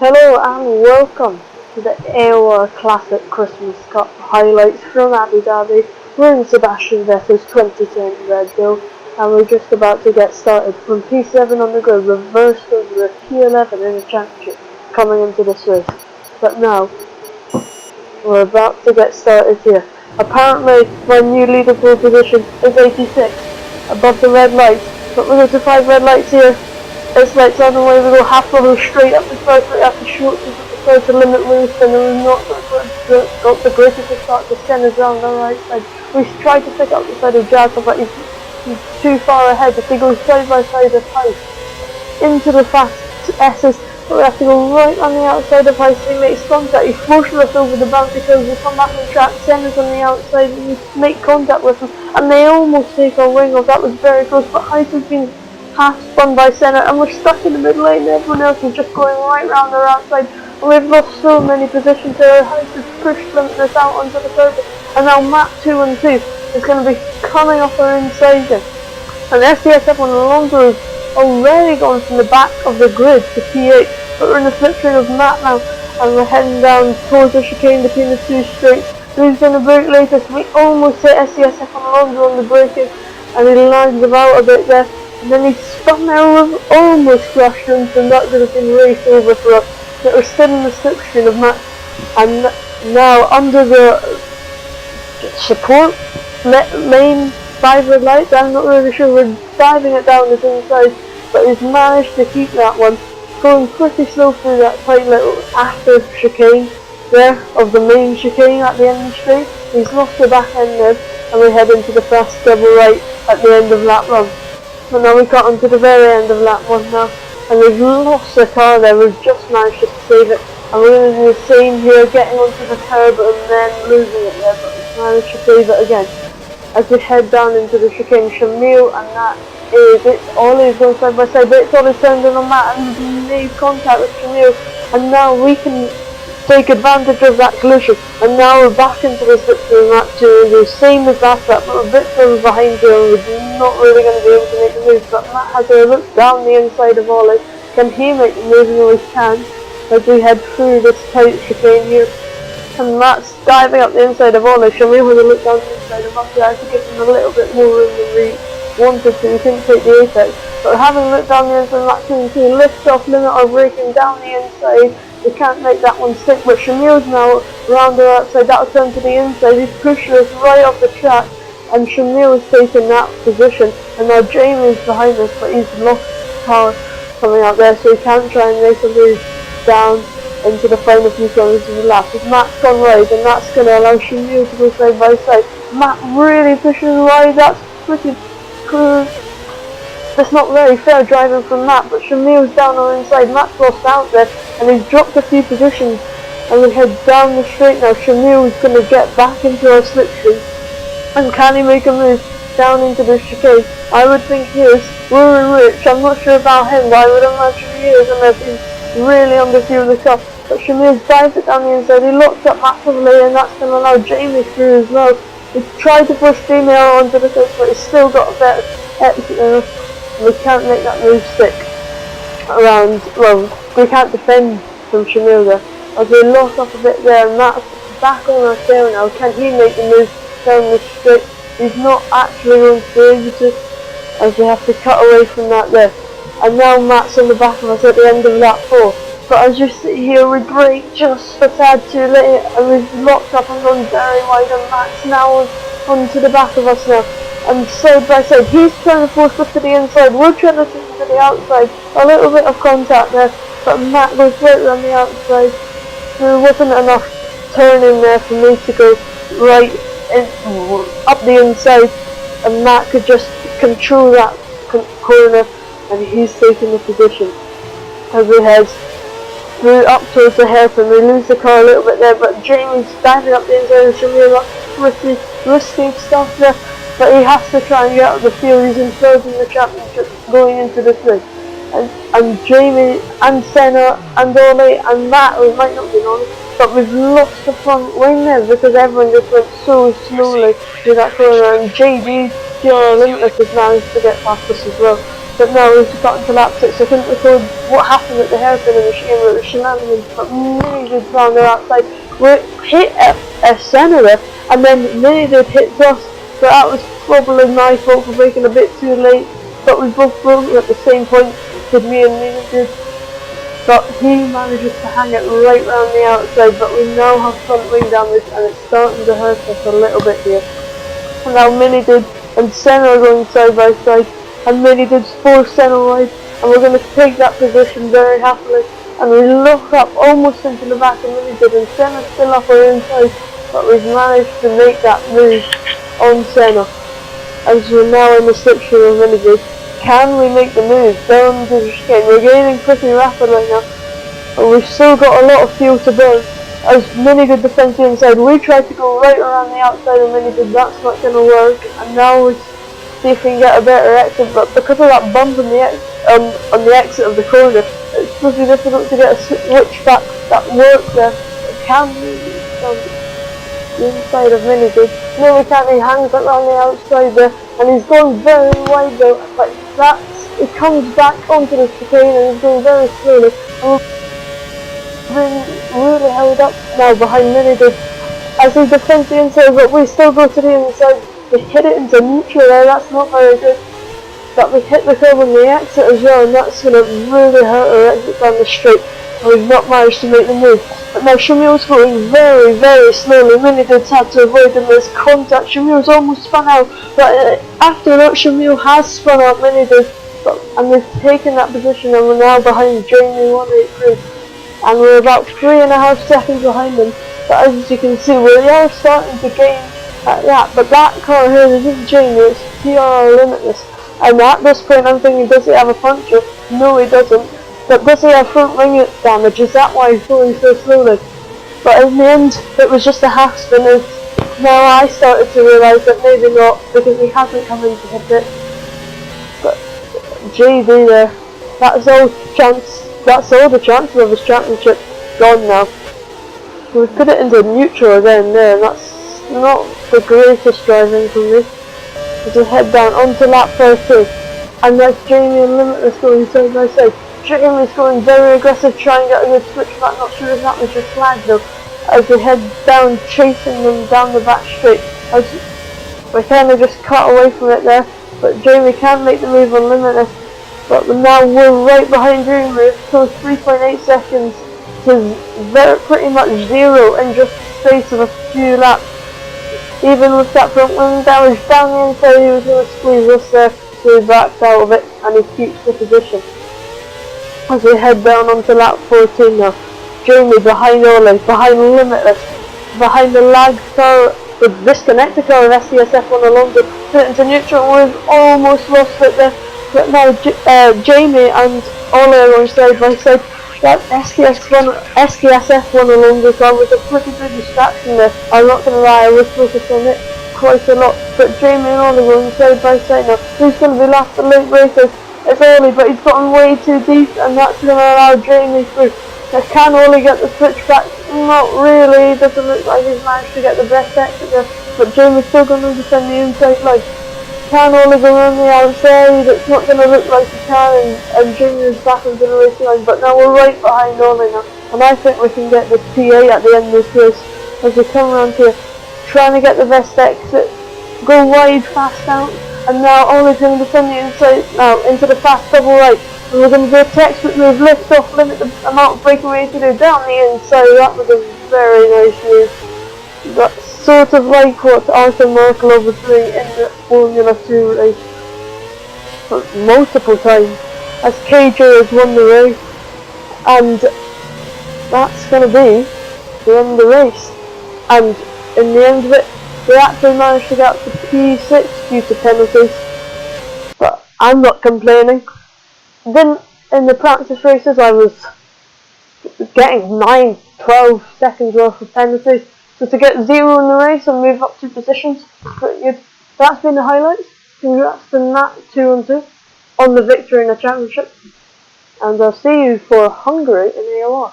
Hello and welcome to the AOR Classic Christmas Cup highlights from Abu Dhabi. We're in Sebastian Vettel's 2010 Red Bull and we're just about to get started. From P7 on the grid, reversed over a P11 in the championship coming into this race. But now, we're about to get started here. Apparently, my new leaderboard position is 86 above the red lights, but we go to 5 red lights here. It's lights on the way, we go half level straight up the first, right after short to limit loose, and then we've not got the greatest to start to send us around the right side. We tried to pick up the side of Jacob, but he's too far ahead. If he goes side by side of Heist into the fast S's, but we have to go right on the outside of Heist. He makes contact, he forces us over the boundary curve, we come back on track, send us on the outside, and we make contact with them, and they almost take our wing off. That was very close, but Heist has been half spun by centre and we're stuck in the mid lane and everyone else is just going right round their outside and we've lost so many positions here. Heist has pushed us out onto the surface and now map 2 and 2 is going to be coming off our inside here. And SDSF on Alonso has already gone from the back of the grid to P8, but we're in the slipstream of map now and we're heading down towards the chicane between the two straights. Who's going to break latest? We almost hit SDSF on Alonso on the braking and he lands about a bit there. And then he spun there, almost crashed into, and that could have been raced over for us. But we're still in the slipstream of Matt, and now under the support lane 5 red lights, I'm not really sure, we're diving it down his inside, but he's managed to keep that one, going pretty slow through that tight little after chicane there, of the main chicane at the end of the straight. He's lost the back end there, and we head into the fast double right at the end of lap 1. But now we got onto the very end of lap 1 now, and we've lost the car there. We've just managed to save it, and we're going to do the same here, getting onto the curb and then losing it there, but we've managed to save it again. As we head down into the chicane, Shamil, and that is it. Ollie's going side by side, but it's Ollie's turned in on Matt and made contact with Shamil, and now we can take advantage of that collision, and now we're back into the slipstream lap 2 and do the same as last lap, but we're a bit further behind here and we're not really going to be able to make the move. But Matt has a look down the inside of Ollie. Can he make the move? He always can, as we head through this tight chicane here, and Matt's diving up the inside of Ollie. Shamil has a look down the inside of us there to give him a little bit more room than we wanted to. We couldn't take the apex, but having a look down the inside of lap 2 and 2, lift off, limit our braking down the inside. We can't make that one stick, but Shamil's now around the outside. That'll turn to the inside. He's pushing us right off the track, and Shamil has taken that position. And now Jamie's behind us, but he's lost power coming out there, so he can't try and make a move down into the final few corners of the lap. If Matt's gone right, and that's going to allow Shamil to go side by side. Matt really pushes wide. That's pretty cool. That's not very fair driving from Matt, but Shamil's down on the inside. Matt's lost out there, and he's dropped a few positions, and we head down the straight now. Shamil's going to get back into our slipstream, and can he make a move down into the chicane? I would think he is. Rory Rich, I'm not sure about him, but I would imagine he is, and they've been really under fuel the car. But Shamil dives it down the inside. He locks up massively, and that's going to allow Jamie through as well. He tried to push Jamie out onto the coast, but he's still got a better exit. We can't make that move stick around, well, we can't defend from Shamil there, as we lost off a bit there, and Matt's back on our tail now. Can he make the move down the straight? He's not actually going to be able to, as we have to cut away from that there. And now Matt's on the back of us at the end of lap 4. But as you see here, we brake just a tad too late, and we've locked up and gone very wide, and Matt's now onto the back of us now. And side by side, he's trying to force us to the inside, we're trying to take him to the outside, a little bit of contact there, but Matt goes right around the outside. There wasn't enough turning there for me to go right up the inside, and Matt could just control that corner, and he's taking the position. As we head through up towards the hairpin, we lose the car a little bit there, but Jamie's diving up the inside and Shamil, that's risky stuff there. But he has to try and get out of the field. He's in third in the championship going into this race. And Jamie and Senna and Ollie and Matt, we might not be on, but we've lost the front wing there because everyone just went so slowly through that corner, and JD, GR Limitless, has managed to get past us as well. but now we've just gotten to lap 6. I couldn't record what happened at the hairpin and the machine with the shenanigans, but Mini did round there outside. We hit a Senna there, and then Mini did hit us, but that was probably my fault for braking a bit too late. But we both broke at the same point, did me and Mini did. But he manages to hang it right round the outside, but we now have front wing damage and it's starting to hurt us a little bit here. And now Mini did and Senna are going side by side, and Mini did 4 Senna wide, and we're going to take that position very happily. And we look up almost into the back of Mini did, and Senna's still up our inside, but we've managed to make that move on Senna. As we're now in the slipstream of Mini did. Can we make the move down the chicane? We're gaining pretty rapidly now, but we've still got a lot of fuel to burn. As Mini did defend the inside, we tried to go right around the outside and Mini did, that's not going to work, and now we see if we can get a better exit, but because of that bump on the exit of the corner, it's pretty difficult to get a switch back that works there. It can be the inside of Mini did. No, we can't, he hangs it around the outside there, and he's going very wide though, but he comes back onto the chicane and he's going very slowly. And we've been really held up now behind Mini did as he defends the inside, but we still go to the inside. We hit it into neutral there, that's not very good. But we hit the curb on the exit as well, and that's going to really hurt our exit down the straight. We've not managed to make the move. But now Shamil's going very, very slowly. Mini did's had to avoid him. There's contact. Shamil's almost spun out. But after that, Shamil has spun out Mini did. And they've taken that position, and we're now behind Jamie 183. And we're about 3.5 seconds behind them. But as you can see, we are starting to gain at that. But that car here isn't Jamie, it's TR Limitless. And at this point I'm thinking, does he have a puncture? No, he doesn't. But does he have front wing damage? Is that why he's going so slowly? But in the end, it was just a half spin. Now I started to realise that maybe not, because he hasn't come in to hit it. But JB there, that's all the chances of his championship gone now. We put it into neutral again there, and that's not the greatest driving from me. As we head down onto lap 13, and that's Jamie and Limitless going side by side. Jamie's going very aggressive, trying to get a good switch back, not sure if that was just flag though, as we head down, chasing them down the back straight. As we kind of just cut away from it there, but Jamie can make the move on Limitless. But now we're right behind Jamie, so 3.8 seconds to pretty much 0 in just the space of a few laps. Even with that front wing damage down the inside, he was going to squeeze us there, so he backs out of it and he keeps the position. As we head down onto lap 14 now, Jamie behind Ole, behind Limitless, behind the lag car, the disconnected car of SCSF on Alonso, put into neutral. We've almost lost it there, but now Jamie and Ole are going side by side. That SKSF one Alonso car was a pretty big distraction there. I'm not going to lie, I was focused on it quite a lot. But Jamie and Ole going side by side now. Who's going to be last? The late racers? It's Ole, but he's gotten way too deep, and that's going to allow Jamie through. Now, can Ole get the switch back? Not really. It doesn't look like he's managed to get the best exit there. But Jamie's still going to defend the inside line. Can Ole go around the outside? It's not going to look like he can, and Jamie's back on the racing line. But now we're right behind Ole now, and I think we can get the P8 at the end of this race as we come around here, trying to get the best exit, go wide, fast out, and now Ole's going to defend the inside now into the fast double right. And we're going to do a textbook move, lift off, limit the amount of braking we need to do down the inside. That was a very nice move. That's sort of like what Arthur Merkel was doing in the Formula 2 race multiple times, as KJ has won the race, and that's going to be the end of the race. And in the end of it, we actually managed to get up to P6 due to penalties, but I'm not complaining. Then in the practice races I was getting 9-12 seconds worth of penalties, so to get 0 in the race and move up 2 positions, pretty good. That's been the highlights. Congrats to Nat 2-2 on the victory in the championship, and I'll see you for Hungary in AOR.